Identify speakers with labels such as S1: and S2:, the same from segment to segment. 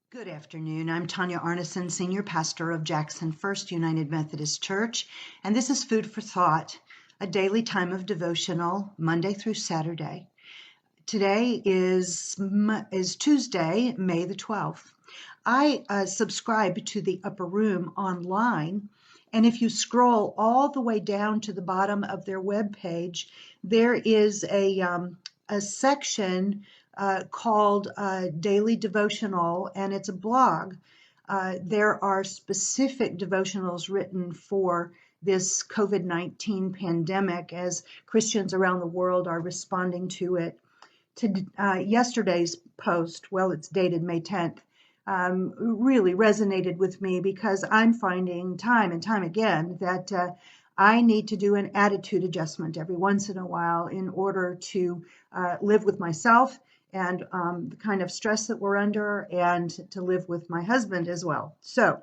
S1: Good afternoon. I'm Tonya Arnesen, Senior Pastor of Jackson First United Methodist Church, and this is Food for Thought, a daily time of devotional, Monday through Saturday. Today is Tuesday, May the 12th. I subscribe to the Upper Room online, and if you scroll all the way down to the bottom of their webpage, there is a section called Daily Devotional, and it's a blog. There are specific devotionals written for this COVID-19 pandemic as Christians around the world are responding to it. Yesterday's post, well, it's dated May 10th, really resonated with me because I'm finding time and time again that I need to do an attitude adjustment every once in a while in order to live with myself and the kind of stress that we're under, and to live with my husband as well. So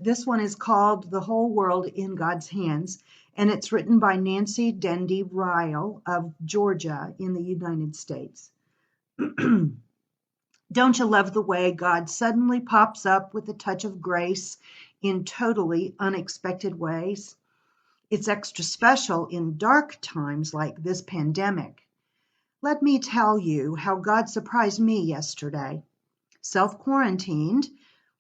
S1: this one is called The Whole World in God's Hands, and it's written by Nancy Dendy Ryle of Georgia in the United States. Don't you love the way God suddenly pops up with a touch of grace in totally unexpected ways? It's extra special in dark times like this pandemic. Let me tell you how God surprised me yesterday. Self-quarantined,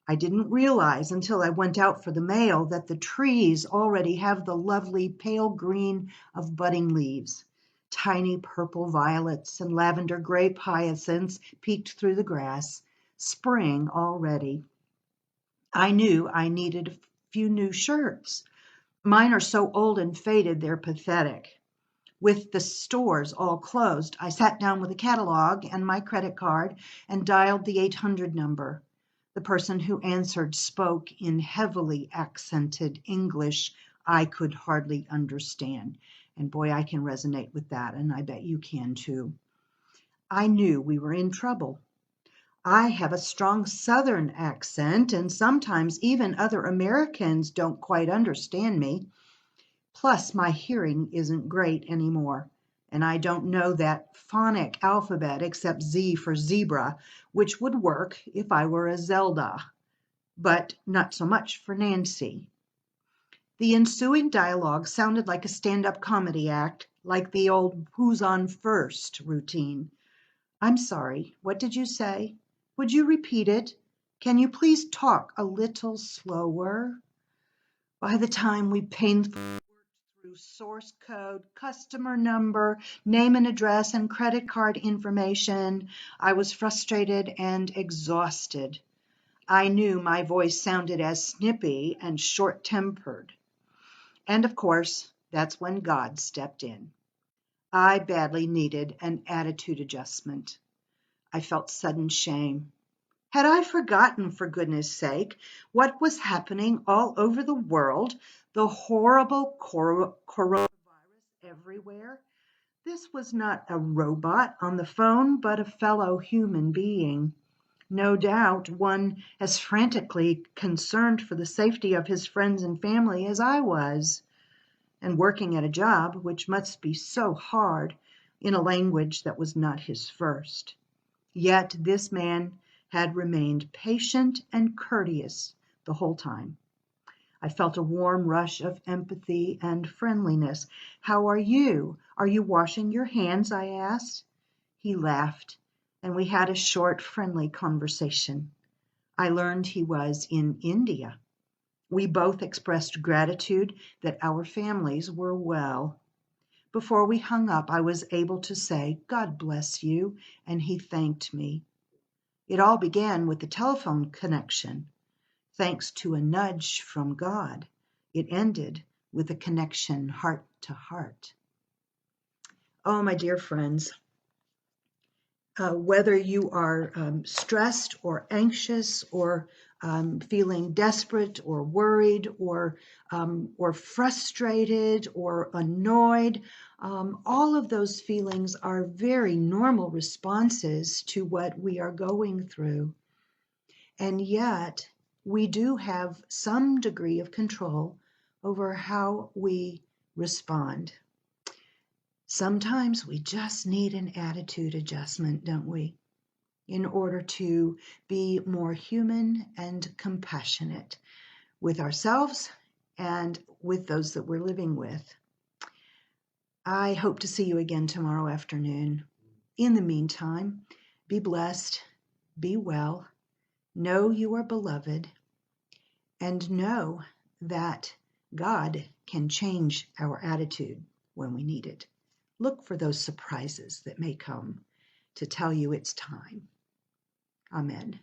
S1: I didn't realize until I went out for the mail that the trees already have the lovely pale green of budding leaves. Tiny purple violets and lavender grape hyacinths peeked through the grass. Spring already. I knew I needed a few new shirts. Mine are so old and faded they're pathetic. With the stores all closed, I sat down with a catalog and my credit card and dialed the 800 number. The person who answered spoke in heavily accented English I could hardly understand. And boy, I can resonate with that, and I bet you can too. I knew we were in trouble. I have a strong Southern accent, and sometimes even other Americans don't quite understand me. Plus, my hearing isn't great anymore, and I don't know that phonic alphabet except Z for zebra, which would work if I were a Zelda, but not so much for Nancy. The ensuing dialogue sounded like a stand-up comedy act, like the old "Who's on first" routine. I'm sorry, what did you say? Would you repeat it? Can you please talk a little slower? By the time we painfully worked through source code, customer number, name and address, and credit card information, I was frustrated and exhausted. I knew my voice sounded as snippy and short-tempered. And of course, that's when God stepped in. I badly needed an attitude adjustment. I felt sudden shame. Had I forgotten, for goodness sake, what was happening all over the world, the horrible coronavirus everywhere? This was not a robot on the phone, but a fellow human being. No doubt one as frantically concerned for the safety of his friends and family as I was, and working at a job which must be so hard in a language that was not his first. Yet this man had remained patient and courteous the whole time. I felt a warm rush of empathy and friendliness. How are you? Are you washing your hands? I asked. He laughed, and we had a short, friendly conversation. I learned he was in India. We both expressed gratitude that our families were well. Before we hung up, I was able to say, "God bless you," and he thanked me. It all began with the telephone connection. Thanks to a nudge from God, it ended with a connection heart to heart. Oh, my dear friends, whether you are stressed or anxious or feeling desperate or worried or frustrated or annoyed, all of those feelings are very normal responses to what we are going through. And yet, we do have some degree of control over how we respond. Sometimes we just need an attitude adjustment, don't we? in order to be more human and compassionate with ourselves and with those that we're living with. I hope to see you again tomorrow afternoon. In the meantime, be blessed, be well, know you are beloved, and know that God can change our attitude when we need it. Look for those surprises that may come to tell you it's time. Amen.